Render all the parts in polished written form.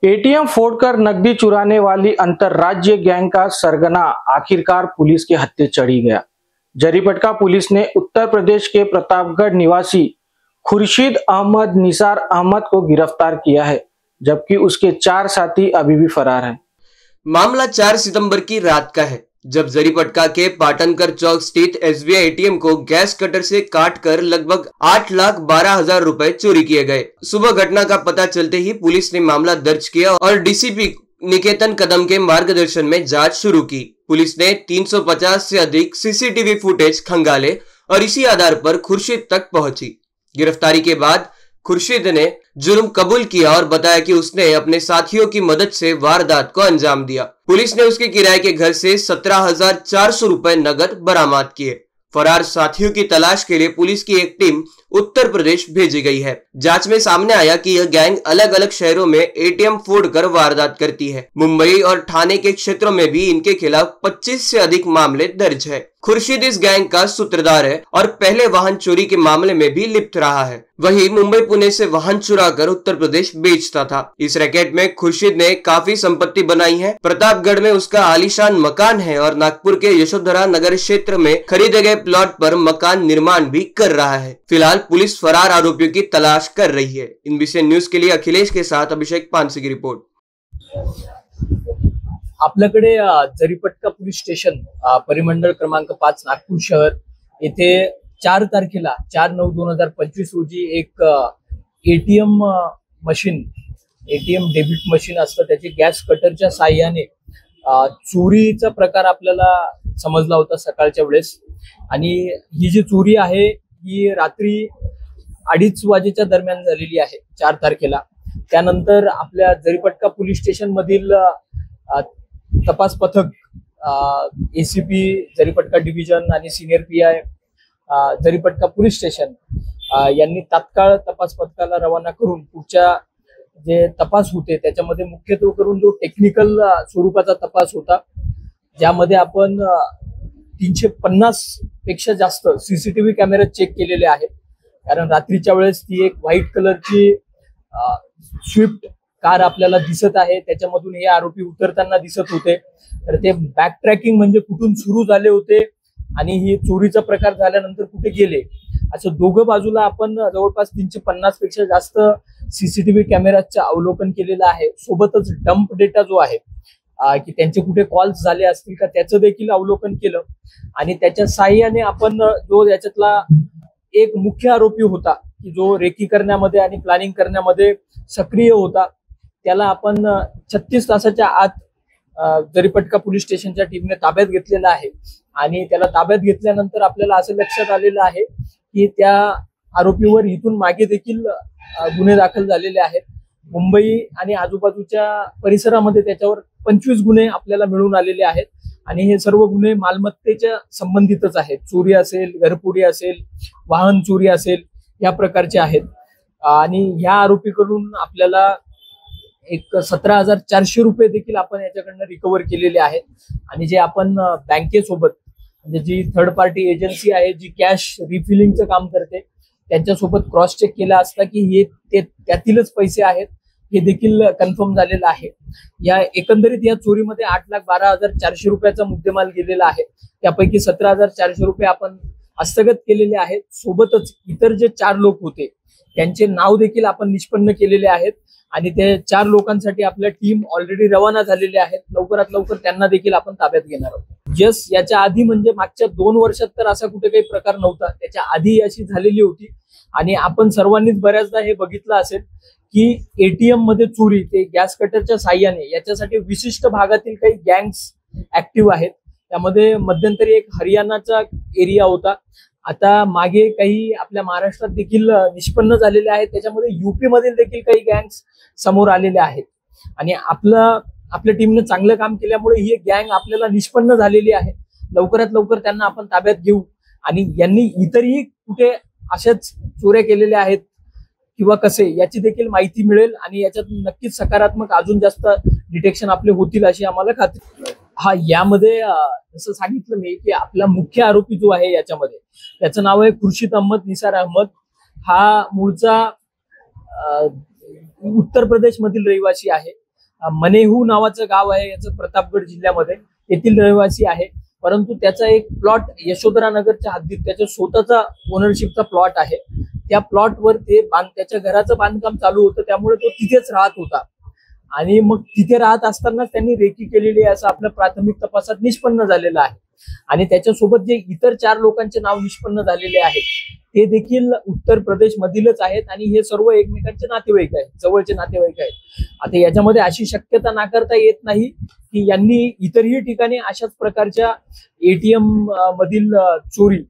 ATM फोड़कर नकदी चुराने वाली अंतरराज्य गैंग का सरगना आखिरकार पुलिस के हत्थे चढ़ी गया। जरीपटका पुलिस ने उत्तर प्रदेश के प्रतापगढ़ निवासी खुर्शीद अहमद निसार अहमद को गिरफ्तार किया है, जबकि उसके 4 साथी अभी भी फरार हैं। मामला 4 सितंबर की रात का है, जब जरीपटका के पाटनकर चौक स्थित एसबीआई एटीएम को गैस कटर से काटकर लगभग 8,12,000 रुपए चोरी किए गए। सुबह घटना का पता चलते ही पुलिस ने मामला दर्ज किया और डीसीपी निकेतन कदम के मार्गदर्शन में जांच शुरू की। पुलिस ने 350 से अधिक सीसीटीवी फुटेज खंगाले और इसी आधार पर खुर्शीद तक पहुंची। गिरफ्तारी के बाद खुर्शीद ने जुर्म कबूल किया और बताया कि उसने अपने साथियों की मदद से वारदात को अंजाम दिया। पुलिस ने उसके किराए के घर से 17,400 रुपए नगद बरामद किए। फरार साथियों की तलाश के लिए पुलिस की एक टीम उत्तर प्रदेश भेजी गई है। जांच में सामने आया कि यह गैंग अलग अलग शहरों में एटीएम फोड़कर वारदात करती है। मुंबई और ठाणे के क्षेत्रों में भी इनके खिलाफ 25 से अधिक मामले दर्ज है। खुर्शीद इस गैंग का सूत्रधार है और पहले वाहन चोरी के मामले में भी लिप्त रहा है। वहीं मुंबई पुणे से वाहन चुराकर उत्तर प्रदेश बेचता था। इस रैकेट में खुर्शीद ने काफी संपत्ति बनाई है। प्रतापगढ़ में उसका आलीशान मकान है और नागपुर के यशोधरा नगर क्षेत्र में खरीदे गए प्लॉट पर मकान निर्माण भी कर रहा है। फिलहाल पुलिस फरार आरोपियों की तलाश कर रही है। इनबीसी न्यूज के लिए अखिलेश के साथ अभिषेक पानसे की रिपोर्ट। आपल्याकडे जरीपटका पोलीस स्टेशन परिमंडळ क्रमांक 5 नागपूर शहर येथे 4 तारखेला 4/9/2025 रोजी एक एटीएम डेबिट मशीन असतं, त्याची गॅस कटरच्या साहाय्याने चोरीचा प्रकार आपल्याला समजला होता सकाळच्या वेळेस। आणि ही जी चोरी आहे ही रात्री 2:30 वाजेच्या दरम्यान झालेली आहे 4 तारखेला। त्यानंतर आपल्या जरीपटका पोलीस स्टेशन मधील तपास पथक एसीपी जरीपटका डिव्हिजन आणि senior PI Jaripatka police station यांनी तात्काळ तपास पथकाला रवाना करून पुढच्या जे तपास होते त्याच्यामध्ये मुख्यत्वे करून जो टेक्निकल स्वरूपाचा तपास होता, ज्यामध्ये आपण 350 पेक्षा जास्त सीसीटीव्ही कॅमेरे चेक केलेले आहेत। कारण रात्रीच्या वेळेस ती एक व्हाईट कलरची स्विफ्ट कार आपल्याला दिसत आहे, त्याच्यामधून हे आरोपी उतरताना दिसत होते। तर ते बॅक ट्रॅकिंग म्हणजे कुठून सुरू झाले होते आणि ही चोरीचा प्रकार झाल्यानंतर कुठे गेले, असं दोघं बाजूला आपण जवळपास 350 पेक्षा जास्त सीसीटीव्ही कॅमेऱ्याचं अवलोकन केलेलं आहे। सोबतच डंप डेटा जो आहे की त्यांचे कुठे कॉल्स झाले असतील का त्याचं देखील अवलोकन केलं। आणि त्याच्या साहाय्याने आपण जो याच्यातला एक मुख्य आरोपी होता की जो रेकी करण्यामध्ये आणि प्लॅनिंग करण्यामध्ये सक्रिय होता, त्याला आपण 36 तासाच्या आत जरीपटका पोलीस स्टेशनच्या टीमने ताब्यात घेतलेला आहे। आणि त्याला ताब्यात घेतल्यानंतर आपल्याला असं लक्षात आलेलं आहे की त्या आरोपीवर इथून मागे देखील गुन्हे दाखल झालेले आहेत। मुंबई आणि आजूबाजूच्या परिसरामध्ये त्याच्यावर 25 गुन्हे आपल्याला मिळून आलेले आहेत आणि हे सर्व गुन्हे मालमत्तेच्या संबंधितच आहेत। चोरी असेल, घरफोडी असेल, वाहन चोरी असेल, या प्रकारचे आहेत। आणि ह्या आरोपीकडून आपल्याला एक 17,400 रुपये देखील आपण याच्याकडनं रिकव्हर केलेले आहेत। आणि जे आपण बँकेसोबत म्हणजे जी थर्ड पार्टी एजन्सी आहे जी कॅश रिफिलिंगचं काम करते त्यांच्यासोबत क्रॉस चेक केला असता की हे त्यातीलच पैसे आहेत हे देखील कन्फर्म झालेलं आहे। या एकंदरीत या चोरीमध्ये 8,12,400 रुपयाचा मुद्देमाल गेलेला आहे। त्यापैकी 17,400 रुपये आपण हस्तगत केलेले आहेत। सोबतच इतर जे 4 लोक होते त्यांचे नाव देखील आपण निष्पन्न केलेले आहेत आणि ते 4 लोकांसाठी आपल्या टीम ऑलरेडी रवाना झालेले आहेत। लवकरात लवकर त्यांना देखील आपण ताब्यात घेणार आहोत। याच्या आधी म्हणजे मागच्या 2 वर्षात तर असा कुठे काही प्रकार नव्हता, त्याच्या आधी अशी झालेली होती। आणि आपण सर्वांनीच बऱ्याचदा हे बघितलं असेल की एटीएम मध्ये चोरी ते गॅस कटरच्या साहाय्याने, याच्यासाठी विशिष्ट भागातील काही गँग्स ऍक्टिव्ह आहेत। त्यामध्ये मध्यंतरी एक हरियाणाचा एरिया होता, आता मागे काही आपल्या महाराष्ट्रात देखील निष्पन्न झालेले आहेत, त्याच्यामध्ये यूपी मधील देखील काही गँग्स समोर आलेले आहेत। आणि आपल्या टीमने चांगलं काम केल्यामुळे ही गँग आपल्याला निष्पन्न झालेली आहे। लवकरात लवकर त्यांना आपण ताब्यात घेऊ आणि यांनी इतरही कुठे अशाच चोऱ्या केलेल्या आहेत किंवा कसे याची देखील माहिती मिळेल आणि याच्यात नक्कीच सकारात्मक अजून जास्त डिटेक्शन आपले होतील अशी आम्हाला खात्री। यामध्ये जसं सांगितलं मी की आपला मुख्य आरोपी जो आहे याच्यामध्ये त्याचं नाव आहे खुर्शीद अहमद निसार अहमद। हा मूळचा उत्तर प्रदेश मधील रहिवासी आहे। मनेहू नावाचं गाव आहे, याचं प्रतापगड जिल्ह्यामध्ये, येथील रहिवासी आहे. परंतु त्याचा एक प्लॉट यशोधरा नगरच्या हद्दीत त्याच्या स्वतःचा ओनरशिपचा प्लॉट आहे. त्या प्लॉटवर त्याच्या घराचं बांधकाम चालू होतं, त्यामुळे तो तिथेच राहत होता. आणि मग तिथे राहत असतानाच त्यांनी रेकी केलेली आहे असं आपल्या प्राथमिक तपासात निष्पन्न झालेलं आहे. आणि त्याच्यासोबत जे इतर 4 लोकांचे नाव निष्पन्न झालेले आहेत ते देखील उत्तर प्रदेश मधीलच आहेत आणि हे सर्व एकमेकांचे नातेवाईक आहेत, जवळचे नातेवाईक आहेत. आता याच्यामध्ये अशी शक्यता नाकारता येत नाही की यांनी इतरही ठिकाणी अशाच प्रकारच्या एटीएम मधील चोरी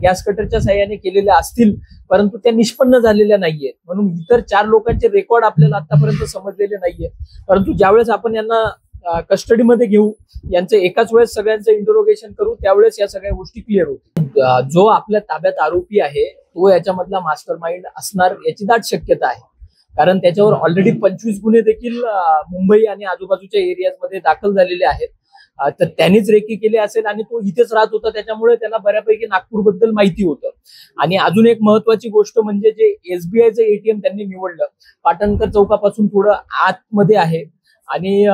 गॅस कटरच्या साह्याने केलेल्या असतील, परंतु त्या निष्पन्न झालेल्या नाहीयेत. म्हणून इतर 4 लोकांचे रेकॉर्ड आपल्याला आतापर्यंत समजलेले नाहीये. परंतु ज्यावेळेस आपण यांना कस्टडीमध्ये घेऊ, यांचं एकाच वेळेस सगळ्यांचं इंटरोगेशन करू, त्यावेळेस या सगळ्या गोष्टी क्लिअर होतील. जो आपल्या ताब्यात आरोपी आहे तो याच्यामधला मास्टर माइंड असणार याची दाट शक्यता आहे. कारण त्याच्यावर ऑलरेडी 25 गुन्हे देखील मुंबई आणि आजूबाजूच्या एरियामध्ये दाखल झालेले आहेत. तर त्यांनीच रेकी केले असेल आणि तो इथेच राहत होता, त्याच्यामुळे त्याला बऱ्यापैकी नागपूर बद्दल माहिती होतं. आणि अजून एक महत्वाची गोष्ट म्हणजे जे एसबीआयचं एटीएम त्यांनी निवडलं, पाटणकर चौकापासून थोडं आतमध्ये आहे आणि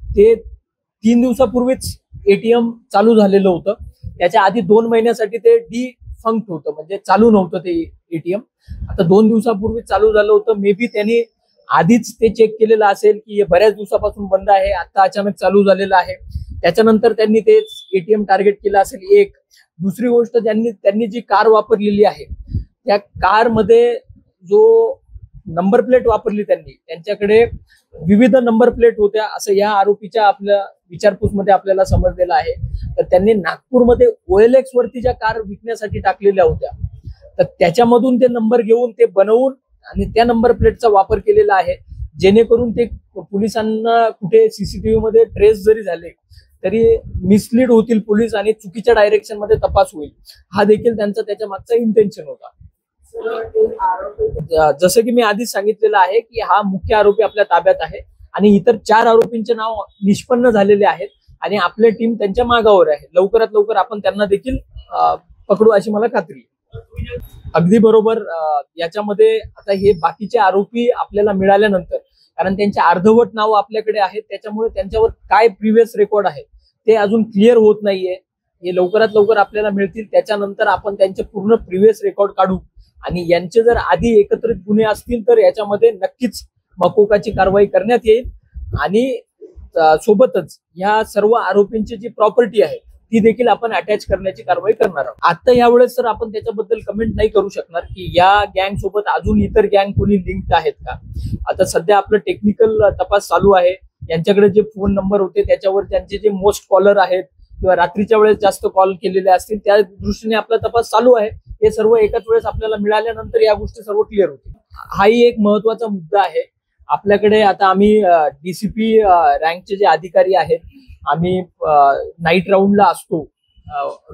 ते 3 दिवसापूर्वीच एटीएम चालू झालेलं होतं. त्याच्या आधी 2 महिन्यासाठी ते डिफंक्ट होतं, म्हणजे चालू नव्हतं ते एटीएम. आता 2 दिवसापूर्वी चालू झालं होतं. मे बी त्यांनी आधीच ते चेक केलेलं असेल की हे बऱ्याच दिवसापासून बंद आहे, आता अचानक चालू झालेलं आहे. त्याच्यानंतर त्यांनी ते एटीएम टार्गेट केलं असेल. एक दुसरी गोष्ट, त्यांनी जी कार वापरलेली आहे त्या कारमध्ये जो नंबर प्लेट वापरली त्यांच्याकडे विविध नंबर प्लेट होत्या असं या आरोपीच्या आपल्या विचारपूसमध्ये आपल्याला समजलेलं आहे. तर त्यांनी नागपूरमध्ये OLX वरती ज्या कार विकण्यासाठी टाकलेल्या होत्या, तर त्याच्यामधून ते नंबर घेऊन ते बनवून आणि त्या नंबर प्लेटचा वापर केलेला आहे, जेणेकरून ते पोलिसांना कुठे सीसीटीव्ही मध्ये ट्रेस जरी झाले तरी मिसलीड होतील पोलीस आणि चुकीच्या डायरेक्शन मध्ये तपास होईल. हा देखील त्यांचा त्याच्या मागचा इंटेन्शन होता. जसं की मी आधीच सांगितलेलं आहे की हा मुख्य आरोपी आपल्या ताब्यात आहे आणि इतर 4 आरोपींचे नाव निष्पन्न झालेले आहेत आणि आपली टीम त्यांच्या मागावर आहे. लवकरात लवकर आपण त्यांना देखील पकडू अशी मला खात्री आहे. अगदी बरोबर. याच्यामध्ये आता हे बाकीचे आरोपी आपल्याला मिळाल्यानंतर, कारण त्यांचे अर्धवट नाव आपल्याकडे आहेत, त्याच्यामुळे त्यांच्यावर काय प्रिव्हियस रेकॉर्ड आहे ते अजून क्लिअर होत नाहीये. हे लवकरात लवकर आपल्याला मिळतील. त्याच्यानंतर आपण त्यांचे पूर्ण प्रिव्हियस रेकॉर्ड काढू आणि यांचे जर आधी एकत्रित गुन्हे असतील तर याच्यामध्ये नक्कीच मकोकाची कारवाई करण्यात येईल. आणि सोबतच या सर्व आरोपींची जी प्रॉपर्टी आहे ती देखील आपण अटॅच करण्याची कारवाई करणार आहोत. आता यावेळेस तर आपण त्याच्याबद्दल कमेंट नाही करू शकणार की या गँग सोबत अजून इतर गँग कोणी लिंक्ड आहेत का. आता सध्या आपलं टेक्निकल तपास चालू आहे. यांच्याकडे जे फोन नंबर होते त्याच्यावर त्यांचे जे मोस्ट कॉलर आहेत किंवा रात्रीच्या वेळेस जास्त कॉल केलेले असतील त्या दृष्टीने आपला तपास चालू आहे. हे सर्व एकाच वेळेस आपल्याला मिळाल्यानंतर या गोष्टी सर्व क्लिअर होतील. हाही एक महत्वाचा मुद्दा आहे. आपल्याकडे आता आम्ही DCP रँकचे जे अधिकारी आहेत, आम्ही नाईट राऊंडला असतो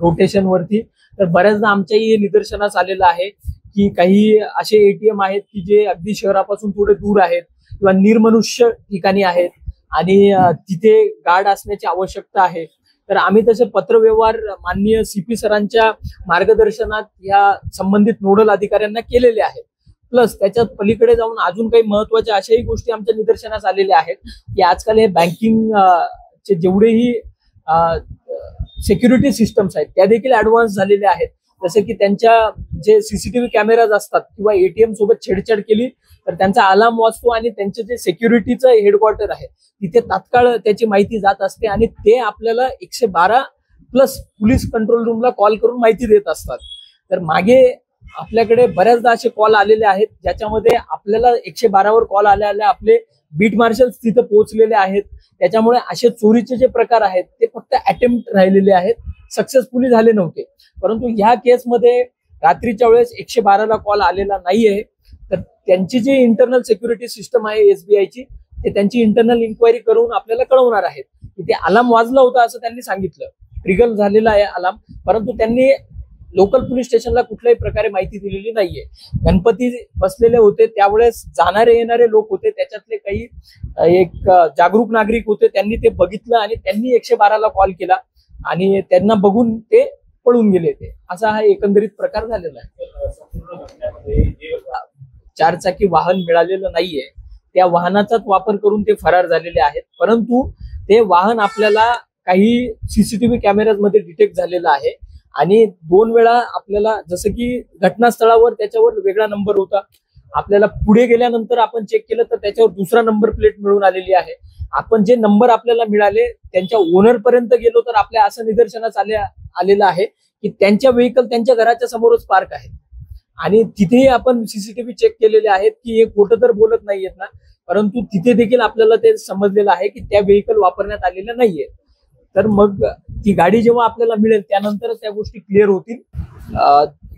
रोटेशन वरती, तर बऱ्याचदा आमच्याही निदर्शनास आलेलं आहे की काही असे एटीएम आहेत की जे अगदी शहरापासून थोडे दूर आहेत किंवा निर्मनुष्य ठिकाणी आहेत आणि तिथे गार्ड असण्याची आवश्यकता आहे. तर आम्ही तसे पत्रव्यवहार माननीय CP सरांच्या मार्गदर्शनात या संबंधित नोडल अधिकाऱ्यांना केलेले आहेत. प्लस त्याच्यात पलीकडे जाऊन अजून काही महत्वाच्या अशाही गोष्टी आमच्या निदर्शनास आलेल्या आहेत की आजकाल हे बँकिंग चे जेवढेही सिक्युरिटी सिस्टम्स आहेत त्या देखील ऍडव्हान्स झालेल्या आहेत. जसे की त्यांच्या जे CCTV कॅमेराज असतात किंवा एटीएम सोबत छेडछाड केली तर त्यांचा अलार्म वाजतो आणि त्यांचे जे सिक्युरिटीचं हेडक्वार्टर आहे तिथे तात्काळ त्याची माहिती जात असते आणि ते आपल्याला 112 प्लस पोलीस कंट्रोल रूमला कॉल करून माहिती देत असतात. तर मागे आपल्याकडे बऱ्याचदा असे कॉल आलेले आहेत ज्याच्यामध्ये आपल्याला 112 वर कॉल आल्या आपले बीट मार्शल्स तिथे पोहोचलेले आहेत. त्याच्यामुळे असे चोरीचे जे प्रकार आहेत ते फक्त अटेम्प्ट राहिलेले आहेत, सक्सेसफुली झाले नव्हते. परंतु ह्या केसमध्ये रात्रीच्या वेळेस 112ला कॉल आलेला नाहीये. तर त्यांची जी इंटरनल सिक्युरिटी सिस्टम आहे SBIची, ते त्यांची इंटरनल इन्क्वायरी करून आपल्याला कळवणार आहेत की ते अलार्म वाजला होता असं त्यांनी सांगितलं, ट्रिगर झालेला आहे अलार्म, परंतु त्यांनी लोकल पोलीस स्टेशनला कुठल्याही प्रकारे माहिती दिलेली नाहीये. गणपती बसलेले होते त्यावेळेस जाणारे येणारे लोक होते, त्याच्यातले काही एक जागरूक नागरिक होते, त्यांनी ते बघितलं आणि त्यांनी 112ला कॉल केला आणि त्यांना बघून ते पळून गेले. ते असा हा एकंदरीत प्रकार झालेला आहे. 4 चाकी वाहन मिळालेलं नाहीये. त्या वाहनाचाच वापर करून ते फरार झालेले आहेत. परंतु ते वाहन आपल्याला काही सीसीटीव्ही कॅमेऱ्यामध्ये डिटेक्ट झालेलं आहे आणि 2 वेळा आपल्याला जसं की घटनास्थळावर त्याच्यावर वेगळा नंबर होता, आपल्याला पुढे गेल्यानंतर आपण चेक केलं तर त्याच्यावर दुसरा नंबर प्लेट मिळून आलेली आहे. आपण जे नंबर आपल्याला मिळाले त्यांच्या ओनर पर्यंत गेलो तर आपल्या असं निदर्शनास आलेलं आहे की त्यांच्या व्हेकल त्यांच्या घराच्या समोरच पार्क आहे आणि तिथेही आपण सीसीटीव्ही चेक केलेले आहेत की हे खोटं तर बोलत नाहीयेत ना, परंतु तिथे देखील आपल्याला ते समजलेलं आहे की त्या व्हेकल वापरण्यात आलेल्या नाहीये. तर मग ती गाडी जेव्हा आपल्याला मिळेल त्यानंतरच त्या गोष्टी क्लिअर होतील.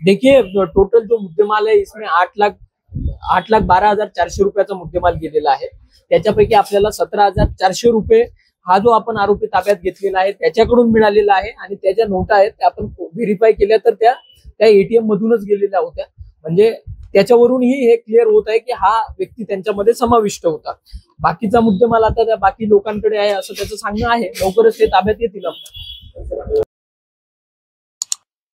देखिए टोटल जो मुद्देमाल आहे इसमें 8,12,400 रुपयाचा मुद्देमाल गेलेला आहे. त्याच्यापैकी आपल्याला 17,400 रुपये हा जो आपण आरोपी ताब्यात घेतलेला आहे त्याच्याकडून मिळालेला आहे आणि त्याच्या नोटा आहेत त्या आपण व्हेरीफाय केल्या तर त्या एटीएम मधूनच गेलेल्या होत्या. म्हणजे त्याच्यावरूनही हे क्लिअर होत आहे की हा व्यक्ती त्यांच्यामध्ये समाविष्ट होता. बाकीचा मुद्देमाल आता त्या बाकी लोकांकडे आहे असं त्याचं सांगणं आहे. लवकरच ते ताब्यात येतील.